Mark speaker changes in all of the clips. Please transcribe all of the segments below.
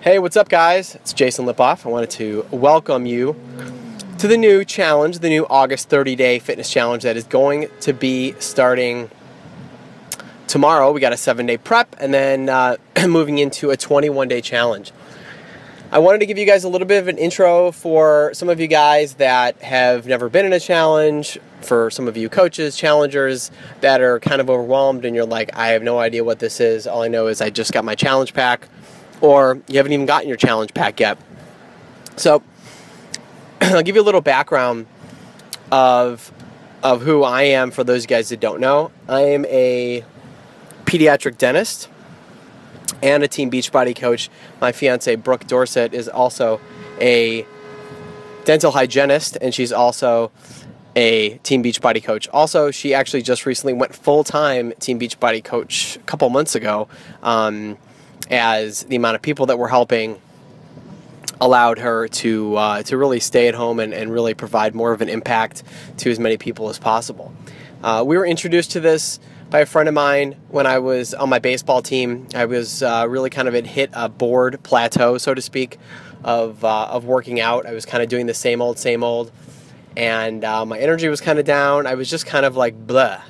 Speaker 1: Hey, what's up, guys? It's Jason Lipoff. I wanted to welcome you to the new challenge, the new August 30-day fitness challenge that is going to be starting tomorrow. We got a 7-day prep and then moving into a 21-day challenge. I wanted to give you guys a little bit of an intro for some of you guys that have never been in a challenge, for some of you coaches, challengers that are kind of overwhelmed and you're like, I have no idea what this is. All I know is I just got my challenge pack, or you haven't even gotten your challenge pack yet. So I'll give you a little background of who I am for those guys that don't know. I am a pediatric dentist and a Team Beachbody coach. My fiance, Brooke Dorsett, is also a dental hygienist, and she's also a Team Beachbody coach. Also, she actually just recently went full-time Team Beachbody coach a couple months ago, as the amount of people that we're helping allowed her to really stay at home and really provide more of an impact to as many people as possible. We were introduced to this by a friend of mine when I was on my baseball team. I was really kind of had hit a bored plateau, so to speak, of working out. I was kind of doing the same old, and my energy was kind of down. I was just kind of like blah.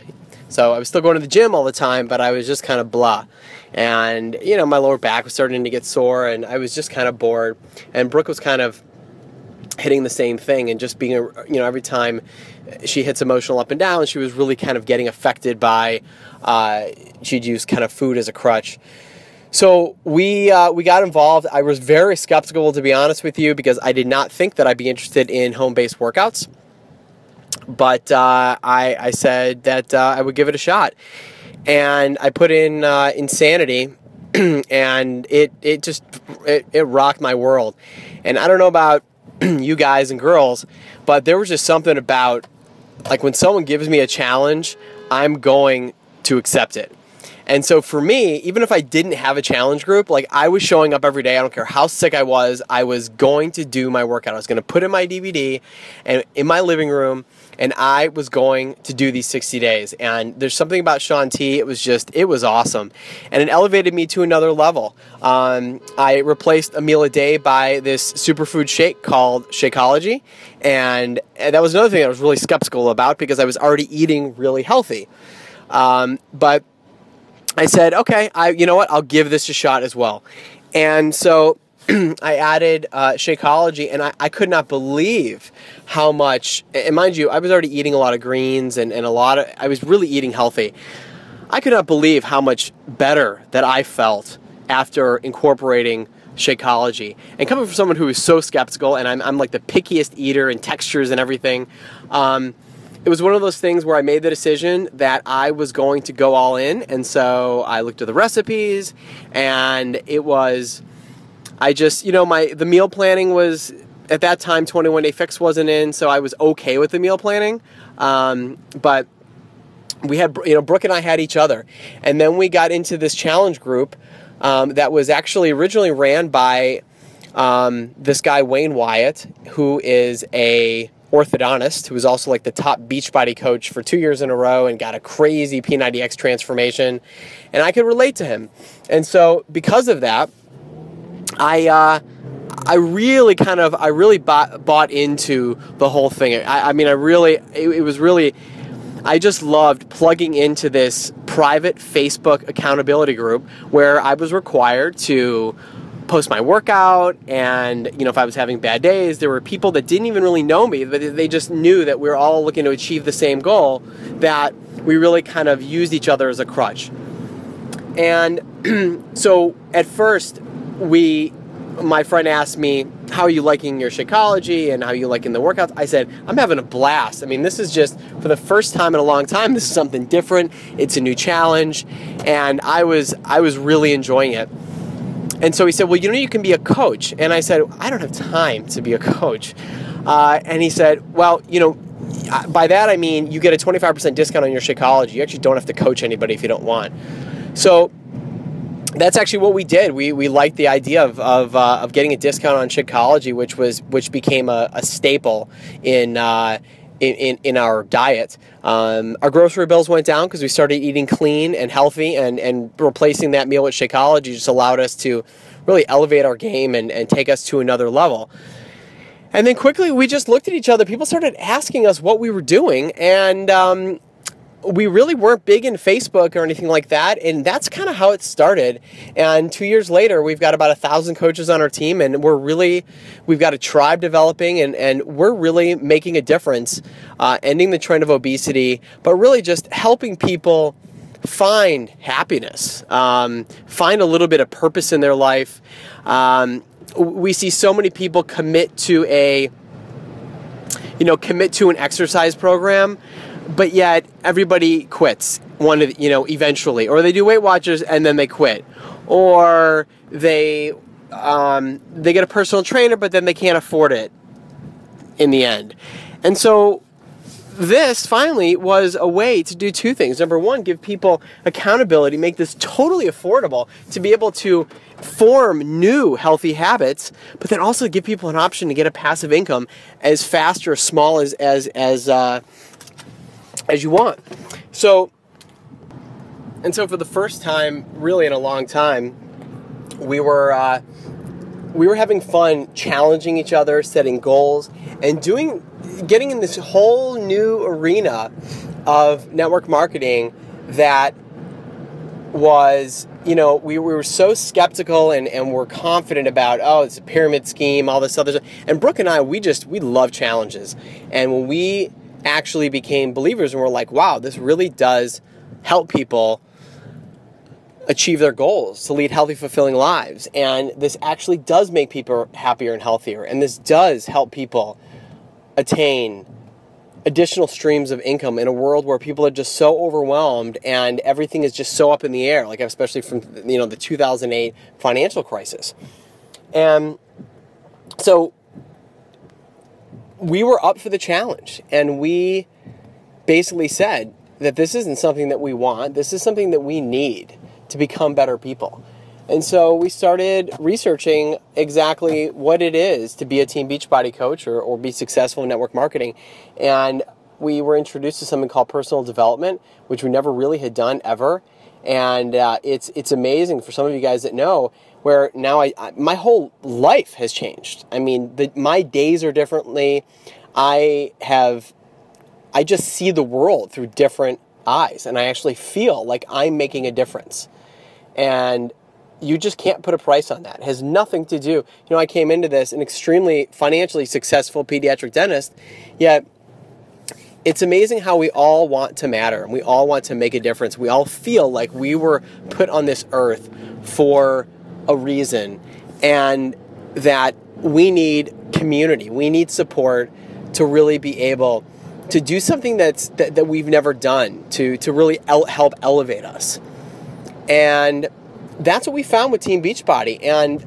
Speaker 1: So I was still going to the gym all the time, but I was just kind of blah. And, you know, my lower back was starting to get sore, and I was just kind of bored. And Brooke was kind of hitting the same thing, and just being, you know, every time she hits emotional up and down, she was really kind of getting affected by, she'd use kind of food as a crutch. So we got involved. I was very skeptical, to be honest with you, because I did not think that I'd be interested in home-based workouts. But I said that I would give it a shot. And I put in Insanity, and it rocked my world. And I don't know about you guys and girls, but there was just something about, like, when someone gives me a challenge, I'm going to accept it. And so for me, even if I didn't have a challenge group, like, I was showing up every day. I don't care how sick I was going to do my workout. I was going to put in my DVD and in my living room, and I was going to do these 60 days. And there's something about Shaun T. It was awesome. And it elevated me to another level. I replaced a meal a day by this superfood shake called Shakeology. And that was another thing I was really skeptical about, because I was already eating really healthy. But I said, okay, you know what? I'll give this a shot as well. And so I added Shakeology, and I could not believe how much, and mind you, I was already eating a lot of greens and I was really eating healthy. I could not believe how much better that I felt after incorporating Shakeology. And coming from someone who is so skeptical, and I'm like the pickiest eater in textures and everything, it was one of those things where I made the decision that I was going to go all in. And so I looked at the recipes, and it was, I just, you know, the meal planning was, at that time, 21 Day Fix wasn't in, so I was okay with the meal planning. But we had, you know, Brooke and I had each other. And then we got into this challenge group that was actually originally ran by this guy, Wayne Wyatt, who is a orthodontist, who was also like the top Beachbody coach for 2 years in a row and got a crazy P90X transformation, and I could relate to him. And so because of that, I really bought into the whole thing. I just loved plugging into this private Facebook accountability group where I was required to post my workout, and, you know, if I was having bad days, there were people that didn't even really know me, but they just knew that we were all looking to achieve the same goal, that we really kind of used each other as a crutch. And so at first, my friend asked me, how are you liking your Shakeology and how are you liking the workouts? I said, I'm having a blast. I mean, this is just, for the first time in a long time, this is something different. It's a new challenge, and I was really enjoying it. And so he said, well, you know, you can be a coach. And I said, I don't have time to be a coach. And he said, well, you know, by that I mean you get a 25% discount on your Shakeology. You actually don't have to coach anybody if you don't want. So that's actually what we did. We liked the idea of getting a discount on Shakeology, which became a staple in our diet. Our grocery bills went down because we started eating clean and healthy, and replacing that meal with Shakeology just allowed us to really elevate our game and take us to another level. And then quickly we just looked at each other. People started asking us what we were doing, and we really weren't big in Facebook or anything like that, and that's kind of how it started. And 2 years later, we've got about 1,000 coaches on our team, and we've got a tribe developing, and we're really making a difference, ending the trend of obesity, but really just helping people find happiness, find a little bit of purpose in their life. We see so many people commit to an exercise program, but yet everybody quits eventually, or they do Weight Watchers and then they quit, or they get a personal trainer, but then they can't afford it in the end. And so this finally was a way to do two things. Number one, give people accountability, make this totally affordable to be able to form new healthy habits, but then also give people an option to get a passive income as fast or as small as you want. So for the first time, really in a long time, we were having fun challenging each other, setting goals, and getting in this whole new arena of network marketing that was, we were so skeptical and we're confident about, it's a pyramid scheme, all this other stuff. And Brooke and I, we love challenges. And when we actually became believers and we're like, wow, this really does help people achieve their goals, to lead healthy, fulfilling lives. And this actually does make people happier and healthier. And this does help people attain additional streams of income in a world where people are just so overwhelmed and everything is just so up in the air, like especially from the 2008 financial crisis. And so we were up for the challenge, and we basically said that this isn't something that we want, this is something that we need to become better people. And so we started researching exactly what it is to be a Team Beachbody coach or be successful in network marketing. And we were introduced to something called personal development, which we never really had done ever. And it's amazing for some of you guys that know, where now my whole life has changed. I mean, my days are differently. I just see the world through different eyes, and I actually feel like I'm making a difference. And you just can't put a price on that. It has nothing to do. I came into this an extremely financially successful pediatric dentist, yet it's amazing how we all want to matter and we all want to make a difference. We all feel like we were put on this earth for a reason, and that we need community, we need support to really be able to do something that we've never done, to really help elevate us. And that's what we found with Team Beachbody. And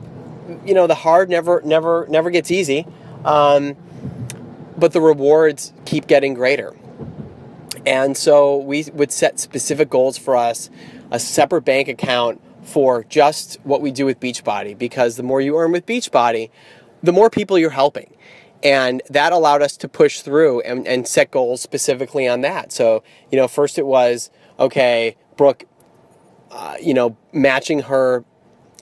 Speaker 1: the hard never gets easy, but the rewards keep getting greater. And so we would set specific goals for us, a separate bank account for just what we do with Beachbody, because the more you earn with Beachbody, the more people you're helping. And that allowed us to push through and set goals specifically on that. So, first it was, okay, Brooke, matching her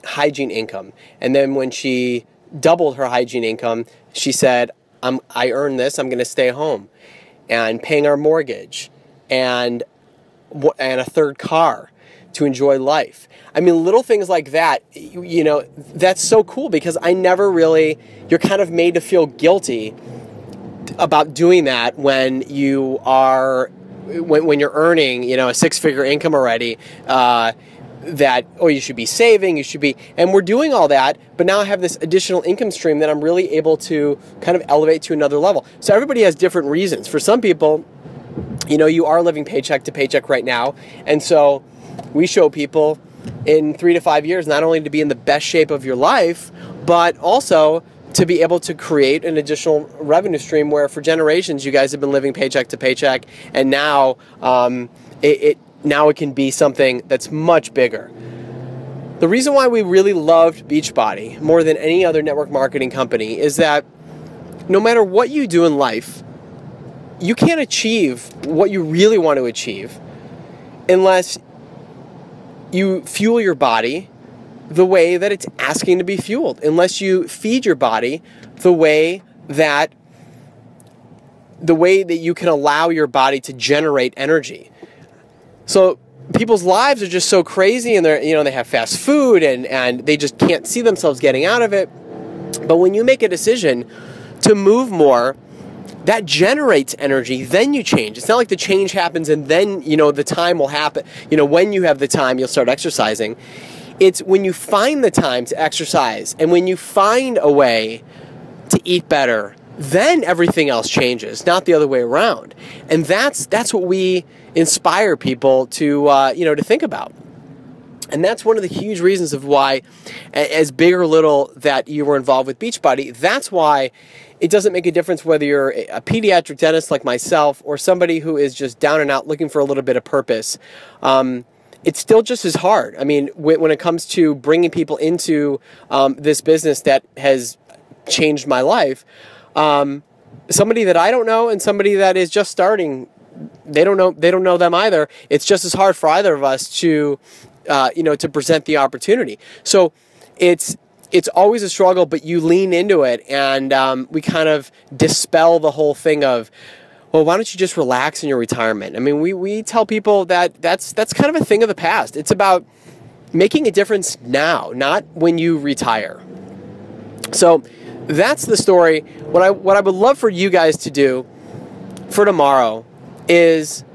Speaker 1: hygiene income. And then when she doubled her hygiene income, she said, I earned this, I'm going to stay home. And paying our mortgage and a third car to enjoy life. I mean, little things like that, that's so cool, because you're kind of made to feel guilty about doing that when you're earning, a six-figure income already, you should be saving, and we're doing all that, but now I have this additional income stream that I'm really able to kind of elevate to another level. So everybody has different reasons. For some people, you are living paycheck to paycheck right now, and so we show people in 3 to 5 years not only to be in the best shape of your life, but also to be able to create an additional revenue stream where for generations you guys have been living paycheck to paycheck, and now it can be something that's much bigger. The reason why we really loved Beachbody more than any other network marketing company is that no matter what you do in life, you can't achieve what you really want to achieve unless you fuel your body the way that it's asking to be fueled, unless you feed your body the way that you can allow your body to generate energy. So people's lives are just so crazy, and they have fast food and they just can't see themselves getting out of it. But when you make a decision to move more, that generates energy, then you change. It's not like the change happens and then, the time will happen. When you have the time, you'll start exercising. It's when you find the time to exercise and when you find a way to eat better, then everything else changes, not the other way around. And that's what we inspire people to think about. And that's one of the huge reasons of why, as big or little that you were involved with Beachbody, that's why it doesn't make a difference whether you're a pediatric dentist like myself or somebody who is just down and out looking for a little bit of purpose. It's still just as hard. I mean, when it comes to bringing people into this business that has changed my life, somebody that I don't know and somebody that is just starting, they don't know them either. It's just as hard for either of us to present the opportunity. So it's always a struggle, but you lean into it, and we kind of dispel the whole thing of, well, why don't you just relax in your retirement? I mean, we tell people that's kind of a thing of the past. It's about making a difference now, not when you retire. So that's the story. What I would love for you guys to do for tomorrow is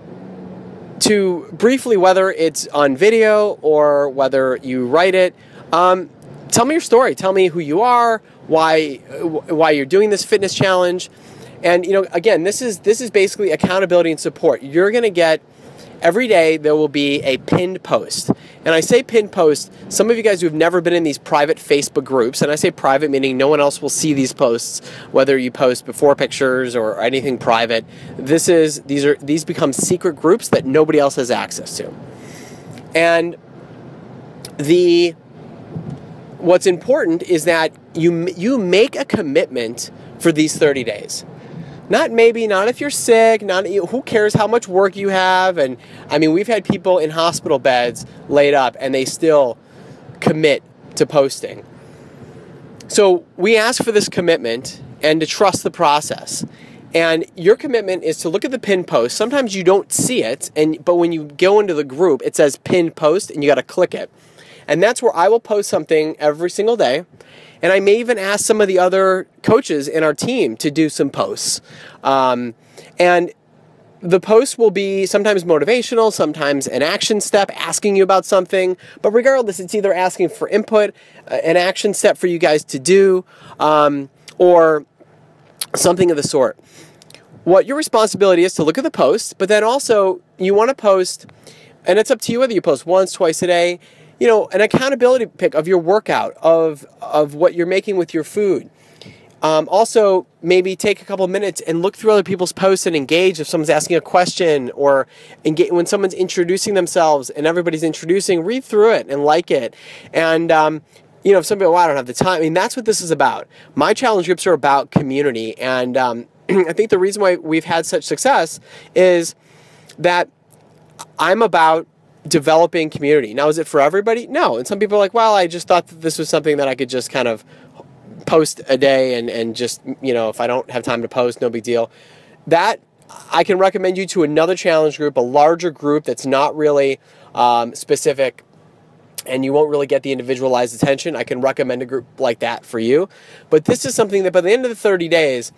Speaker 1: to briefly, whether it's on video or whether you write it, tell me your story. Tell me who you are, why you're doing this fitness challenge. And, again, this is basically accountability and support. You're going to get, every day there will be a pinned post. And I say pinned post, some of you guys who have never been in these private Facebook groups, and I say private meaning no one else will see these posts, whether you post before pictures or anything private. These become secret groups that nobody else has access to. And what's important is that you make a commitment for these 30 days. Not if you're sick, who cares how much work you have. And I mean, we've had people in hospital beds laid up and they still commit to posting. So we ask for this commitment and to trust the process. And your commitment is to look at the pinned post. Sometimes you don't see it, but when you go into the group, it says pinned post and you got to click it. And that's where I will post something every single day. And I may even ask some of the other coaches in our team to do some posts. And the posts will be sometimes motivational, sometimes an action step asking you about something. But regardless, it's either asking for input, an action step for you guys to do, or something of the sort. What your responsibility is to look at the post, but then also you want to post, and it's up to you whether you post once, twice a day, an accountability pic of your workout, of what you're making with your food. Also, maybe take a couple minutes and look through other people's posts and engage if someone's asking a question, or engage when someone's introducing themselves and everybody's introducing, read through it and like it. And, if somebody, I don't have the time. I mean, that's what this is about. My challenge groups are about community. And I think the reason why we've had such success is that I'm about developing community. Now, is it for everybody? No. And some people are like, well, I just thought that this was something that I could just kind of post a day and just, if I don't have time to post, no big deal. That, I can recommend you to another challenge group, a larger group that's not really specific and you won't really get the individualized attention. I can recommend a group like that for you. But this is something that by the end of the 30 days,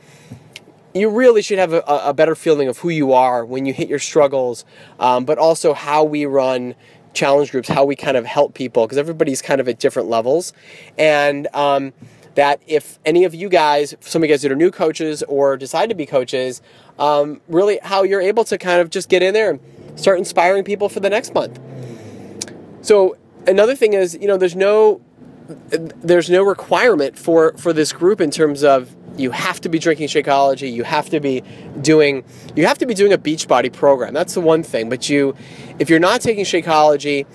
Speaker 1: you really should have a better feeling of who you are when you hit your struggles, but also how we run challenge groups, how we kind of help people, because everybody's kind of at different levels. And that if any of you guys, some of you guys that are new coaches or decide to be coaches, really how you're able to kind of just get in there and start inspiring people for the next month. So another thing is, there's no requirement for this group in terms of you have to be drinking Shakeology, you have to be doing a Beachbody program. That's the one thing. But if you're not taking Shakeology,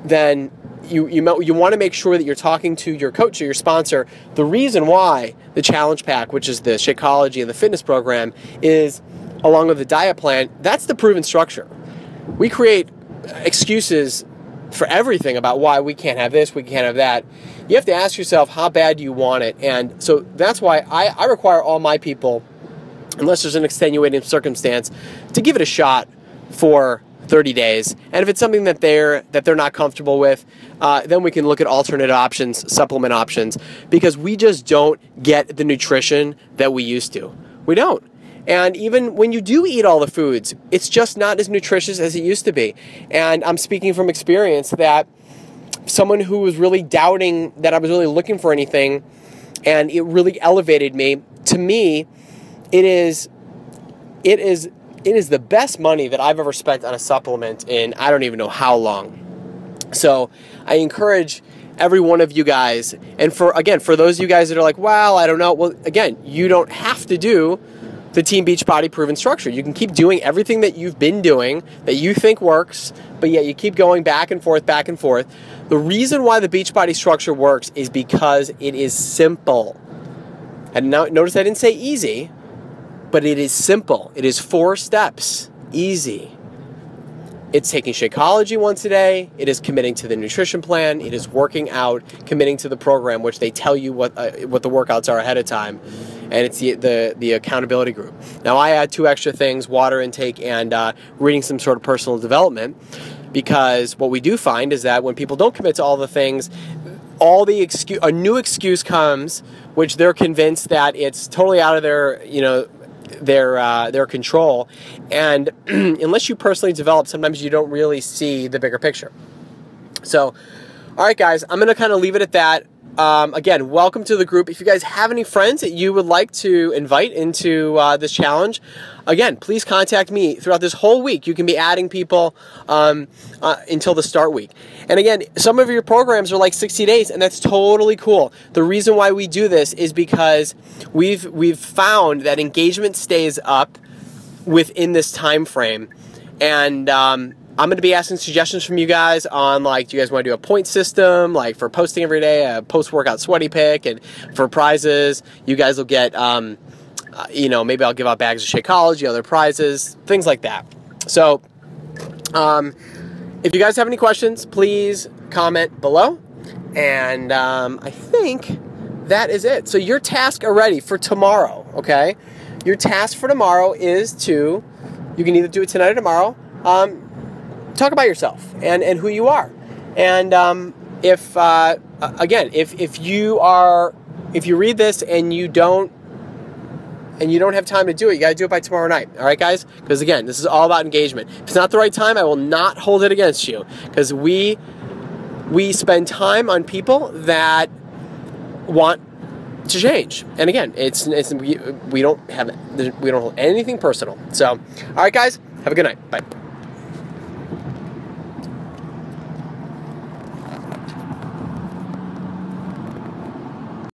Speaker 1: then you want to make sure that you're talking to your coach or your sponsor. The reason why the challenge pack, which is the Shakeology and the fitness program, is along with the diet plan, that's the proven structure. We create excuses for everything about why we can't have this, we can't have that. You have to ask yourself, how bad do you want it? And so that's why I require all my people, unless there's an extenuating circumstance, to give it a shot for 30 days. And if it's something that they're not comfortable with, then we can look at alternate options, supplement options, because we just don't get the nutrition that we used to. We don't. And even when you do eat all the foods, it's just not as nutritious as it used to be. And I'm speaking from experience that someone who was really doubting that I was really looking for anything, and it really elevated me. To me, it is the best money that I've ever spent on a supplement in I don't even know how long. So I encourage every one of you guys, and for those of you guys that are like, well, I don't know. Well, again, you don't have to do the Team Beachbody Proven Structure. You can keep doing everything that you've been doing that you think works, but yet you keep going back and forth, back and forth. The reason why the Beachbody Structure works is because it is simple. And now, notice I didn't say easy, but it is simple. It is 4 steps. Easy. It's taking Shakeology once a day. It is committing to the nutrition plan. It is working out, committing to the program, which they tell you what the workouts are ahead of time. And it's the accountability group. Now, I add 2 extra things, water intake and reading some sort of personal development, because what we do find is that when people don't commit to all the things, a new excuse comes, which they're convinced that it's totally out of their control. And unless you personally develop, sometimes you don't really see the bigger picture. So, all right, guys, I'm going to kind of leave it at that. Again, welcome to the group. If you guys have any friends that you would like to invite into this challenge, again, please contact me throughout this whole week. You can be adding people until the start week. And again, some of your programs are like 60 days, and that's totally cool. The reason why we do this is because we've found that engagement stays up within this time frame. And I'm going to be asking suggestions from you guys on, like, do you guys want to do a point system, like for posting every day, a post-workout sweaty pick, and for prizes, you guys will get, maybe I'll give out bags of Shakeology, other prizes, things like that. So, if you guys have any questions, please comment below, and I think that is it. So your task already for tomorrow, okay? Your task for tomorrow is you can either do it tonight or tomorrow, talk about yourself and who you are. And if you read this and you don't have time to do it, you got to do it by tomorrow night. All right, guys? Because again, this is all about engagement. If it's not the right time, I will not hold it against you, because we spend time on people that want to change. And again, we don't hold anything personal. So, all right, guys, have a good night. Bye.